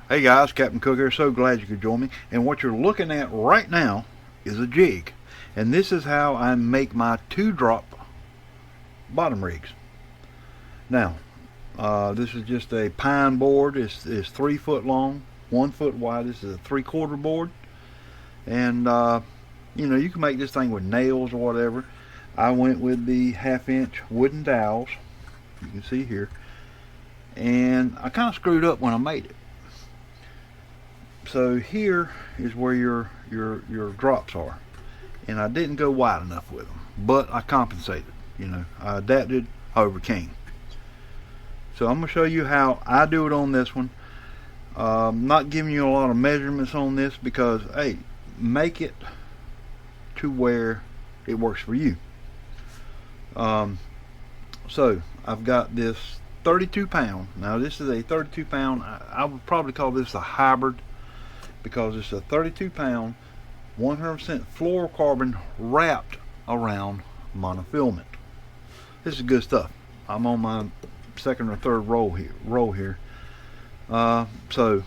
Hey guys, Captain Cook here. So glad you could join me. And what you're looking at right now is a jig. And this is how I make my 2-drop bottom rigs. Now, this is just a pine board. It's 3 foot long, 1 foot wide. This is a 3/4 board. And, you can make this thing with nails or whatever. I went with the 1/2 inch wooden dowels. You can see here. And I kind of screwed up when I made it. So here is where your drops are, and I didn't go wide enough with them, but I compensated. I adapted, I overcame. So I'm gonna show you how I do it on this one. I'm not giving you a lot of measurements on this because, hey, make it to where it works for you. So I've got this 32 pound. Now this is a 32 pound. I would probably call this a hybrid, because it's a 32 pound 100% fluorocarbon wrapped around monofilament. This is good stuff. I'm on my second or third roll here. So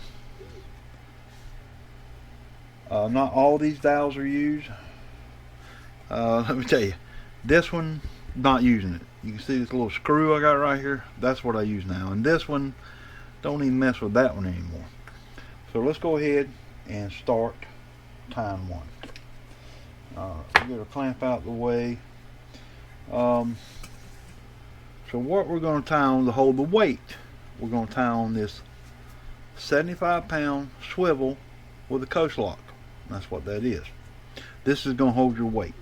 not all these dowels are used. Let me tell you, this one, not using it. You can see this little screw I got right here. That's what I use now. And this one, don't even mess with that one anymore. So let's go ahead and start tying one. Get our clamp out of the way. So what we're going to tie on to hold the weight, we're going to tie on this 75 pound swivel with a coast lock. That's what that is. This is going to hold your weight.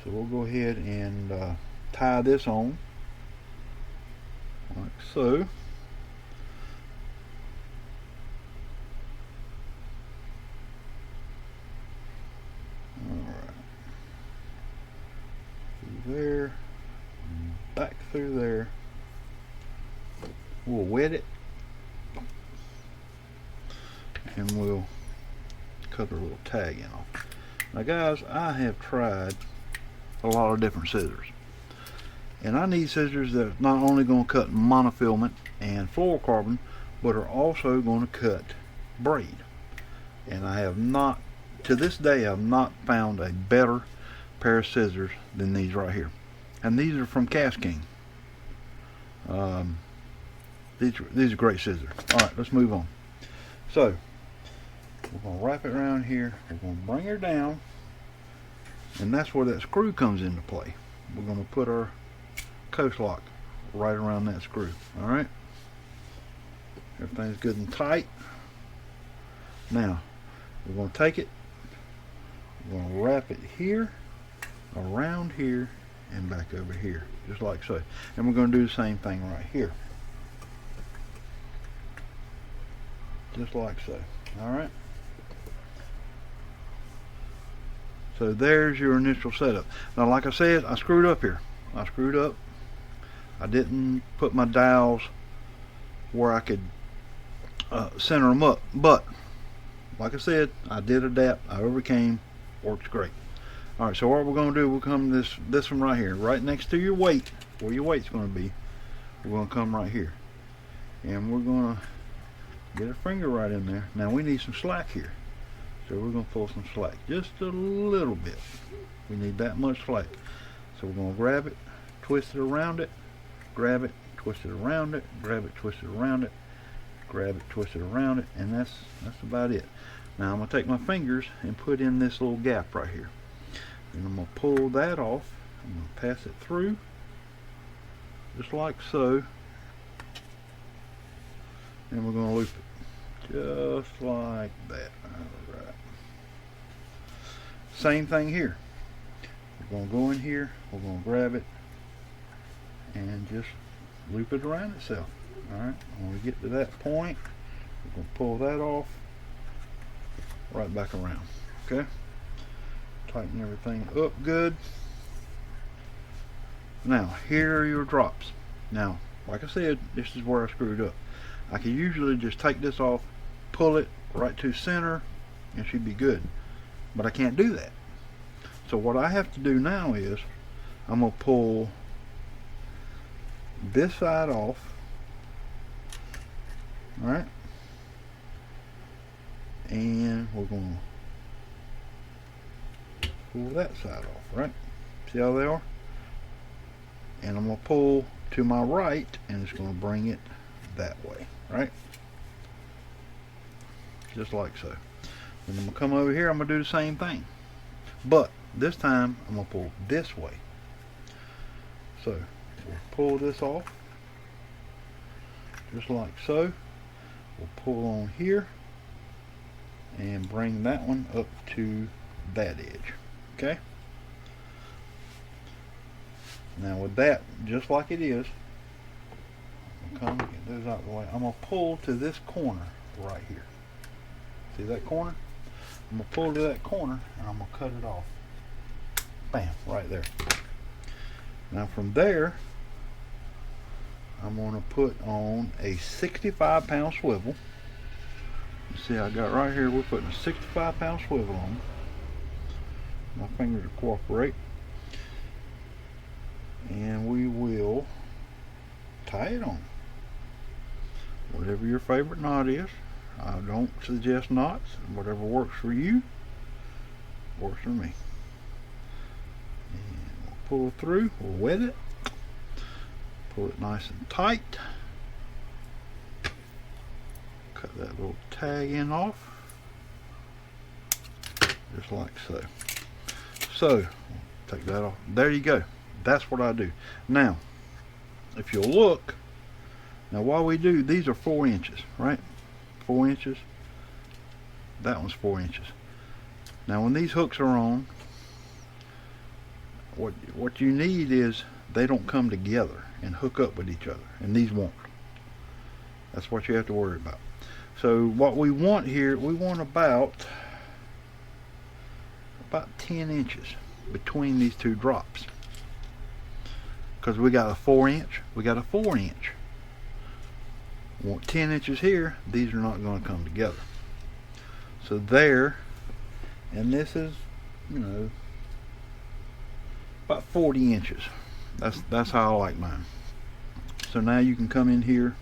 So we'll go ahead and tie this on like so. There, back through there. We'll wet it, and we'll cut our little tag in off. Now guys, I have tried a lot of different scissors, and I need scissors that are not only going to cut monofilament and fluorocarbon, but are also going to cut braid. And I have not, to this day, I've not found a better pair of scissors than these right here. And these are from Cast King. These are great scissors. Alright, let's move on. So we're going to wrap it around here. We're going to bring her down, and that's where that screw comes into play. We're going to put our coast lock right around that screw. Alright, everything's good and tight. Now we're going to take it, we're going to wrap it here, around here, and back over here, just like so. And we're going to do the same thing right here, just like so. Alright, so there's your initial setup. Now like I said, I screwed up here. I didn't put my dowels where I could center them up, but like I said, I did adapt, I overcame, works great. Alright, so what we're going to do, we'll come to this one right here, right next to your weight, where your weight's going to be. We're going to come right here, and we're going to get our finger right in there. Now we need some slack here, so we're going to pull some slack, just a little bit. We need that much slack. So we're going to grab it, twist it around it, grab it, twist it around it, grab it, twist it around it, grab it, twist it around it, and that's about it. Now I'm going to take my fingers and put in this little gap right here, and I'm going to pull that off. I'm going to pass it through, just like so, and we're going to loop it, just like that. Alright. Same thing here. We're going to go in here, we're going to grab it, and just loop it around itself. Alright, when we get to that point, we're going to pull that off, right back around. Okay, tighten everything up good. Now here are your drops. Now like I said, this is where I screwed up. I could usually just take this off, pull it right to center, and she'd be good, but I can't do that. So what I have to do now is I'm going to pull this side off. Alright, and we're going to pull that side off, right? See how they are? And I'm going to pull to my right, and it's going to bring it that way, right? Just like so. And I'm going to come over here, I'm going to do the same thing. But this time, I'm going to pull this way. So, we'll pull this off. Just like so. We'll pull on here. And bring that one up to that edge. Okay? Now with that, just like it is, come get those out of the way. I'm going to pull to this corner right here. See that corner? I'm going to pull to that corner and I'm going to cut it off. Bam, right there. Now from there, I'm going to put on a 65-pound swivel. You see I got right here, we're putting a 65-pound swivel on. My fingers will cooperate. And we will tie it on. Whatever your favorite knot is. I don't suggest knots. Whatever works for you works for me. And we'll pull through, we'll wet it, pull it nice and tight, cut that little tag end off, just like so. So, take that off. There you go. That's what I do. Now, if you'll look, now while we do, these are 4 inches, right? 4 inches. That one's 4 inches. Now when these hooks are on, what you need is they don't come together and hook up with each other, and these won't. That's what you have to worry about. So what we want here, we want about 10 inches between these two drops, because we got a 4 inch, we got a 4 inch. We want 10 inches here. These are not going to come together. So there, and this is, you know, about 40 inches. That's how I like mine. So now you can come in here.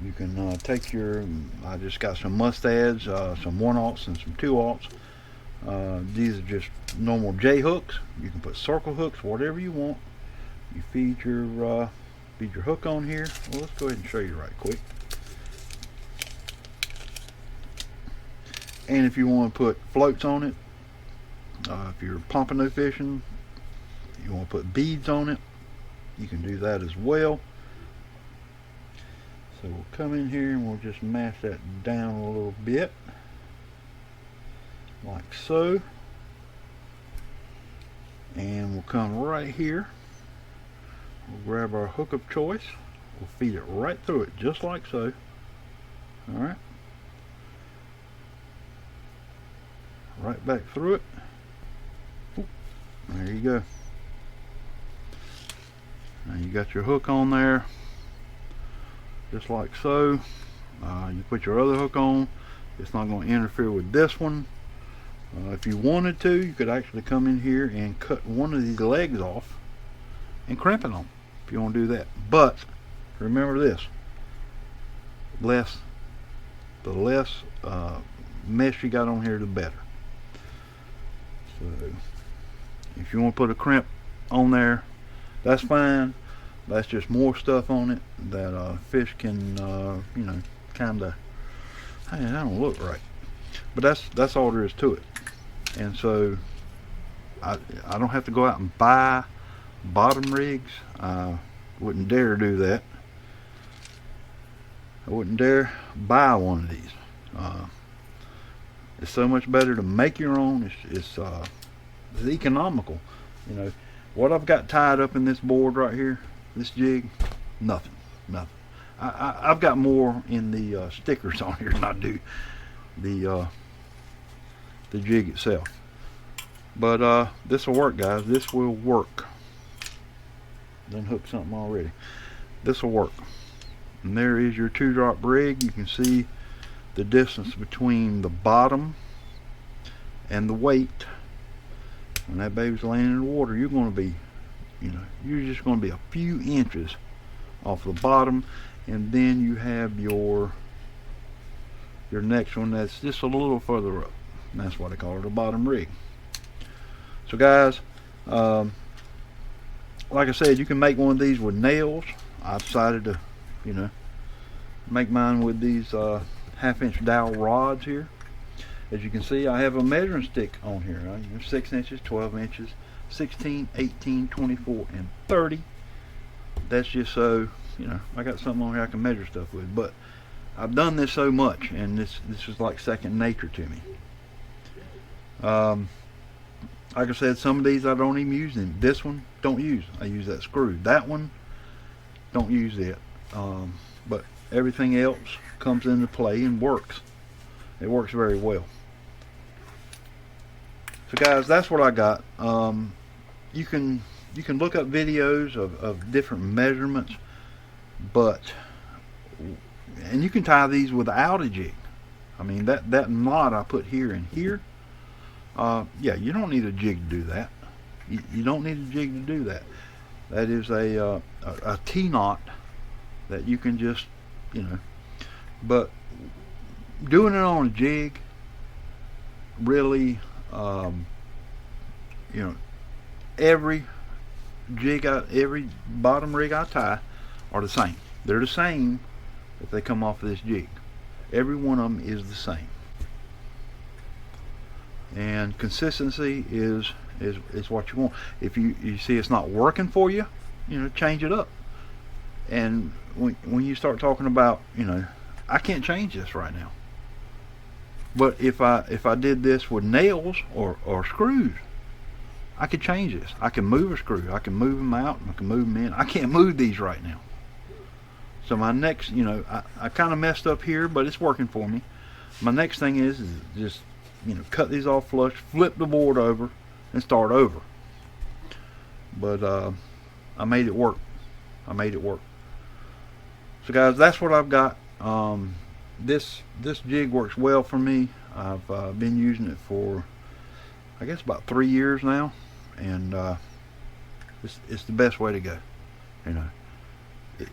You can take your, I just got some mustads, some 1/0 and some 2/0. These are just normal J hooks. You can put circle hooks, whatever you want. You feed your hook on here. Well, let's go ahead and show you right quick. And if you want to put floats on it, if you're pompano fishing, you want to put beads on it, you can do that as well. So we'll come in here and we'll just mash that down a little bit, like so. And we'll come right here. We'll grab our hook of choice. We'll feed it right through it, just like so. Alright. Right back through it. Oop, there you go. Now you got your hook on there, just like so. You put your other hook on. It's not going to interfere with this one. If you wanted to, you could actually come in here and cut one of these legs off and crimp it on, if you want to do that. But remember this: the less mesh you got on here, the better. So if you want to put a crimp on there, that's fine. That's just more stuff on it that fish can, you know, kind of, hey, that don't look right. But that's all there is to it. And so I don't have to go out and buy bottom rigs. I wouldn't dare do that. I wouldn't dare buy one of these. It's so much better to make your own. It's economical. You know what I've got tied up in this board right here, this jig, nothing. I've got more in the stickers on here than I do the jig itself. But this will work, guys. This will work. Done hooked something already. This will work. And there is your 2-drop rig. You can see the distance between the bottom and the weight. When that baby's laying in the water, you're going to be, you know, you're just going to be a few inches off the bottom, and then you have your your next one that's just a little further up. And that's why they call it a bottom rig. So guys, like I said, you can make one of these with nails. I decided to, make mine with these 1/2 inch dowel rods here. As you can see, I have a measuring stick on here. 6 inches, 12 inches, 16, 18, 24, and 30. That's just so, I got something on here I can measure stuff with. But I've done this so much, and this is like second nature to me. Like I said, some of these I don't even use them. This one, don't use. I use that screw. That one, don't use it. But everything else comes into play and works. It works very well. So guys, that's what I got. You can look up videos of different measurements, and you can tie these without a jig. I mean, that knot I put here and here, yeah, you don't need a jig to do that. You don't need a jig to do that. That is a T-knot that you can just, but doing it on a jig really, every bottom rig I tie are the same. They're the same if they come off of this jig. Every one of them is the same. And consistency is what you want. If you see it's not working for you, change it up. And when you start talking about, I can't change this right now. But if I did this with nails or screws, I could change this. I can move a screw. I can move them out. I can move them in. I can't move these right now. So my next, I kind of messed up here, but it's working for me. My next thing is just, cut these off flush, flip the board over, and start over. But I made it work. So guys, that's what I've got. This jig works well for me. I've been using it for, I guess, about 3 years now, and it's the best way to go.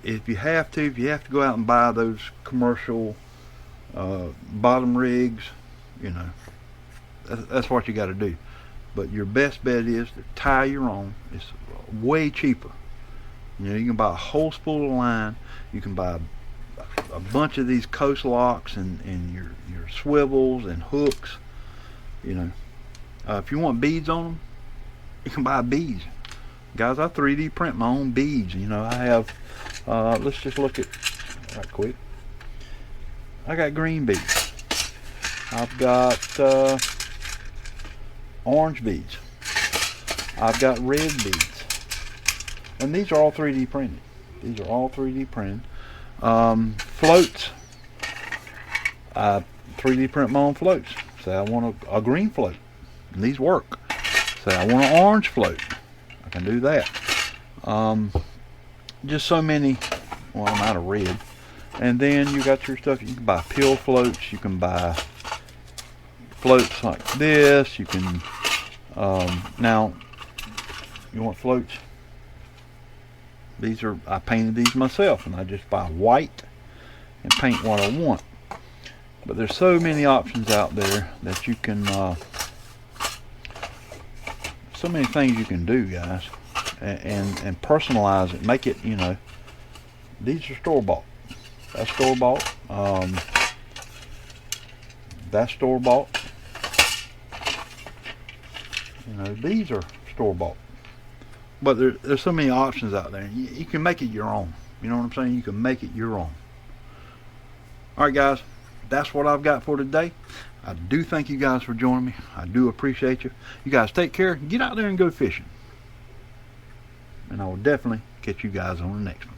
If you have to go out and buy those commercial bottom rigs, that's what you got to do. But your best bet is to tie your own. It's way cheaper. You can buy a whole spool of line. You can buy a bunch of these coast locks and your swivels and hooks. If you want beads on them, you can buy beads. Guys, I 3D print my own beads. I have, let's just look at right quick. I got green beads. I've got orange beads. I've got red beads. And these are all 3D printed. Floats. I 3D print my own floats. Say I want a green float, and these work. Say I want an orange float, I can do that. Just so many. Well, I'm out of red. And then you got your stuff. You can buy pill floats. You can buy floats like this. You can now you want floats. These are, I painted these myself, and I just buy white and paint what I want. But there's so many options out there that you can, so many things you can do, guys, and personalize it, make it, these are store-bought. That's store-bought. That's store-bought. These are store-bought. But there's so many options out there. You can make it your own. You know what I'm saying? You can make it your own. Alright guys, that's what I've got for today. I do thank you guys for joining me. I do appreciate you. You guys take care. Get out there and go fishing. And I will definitely catch you guys on the next one.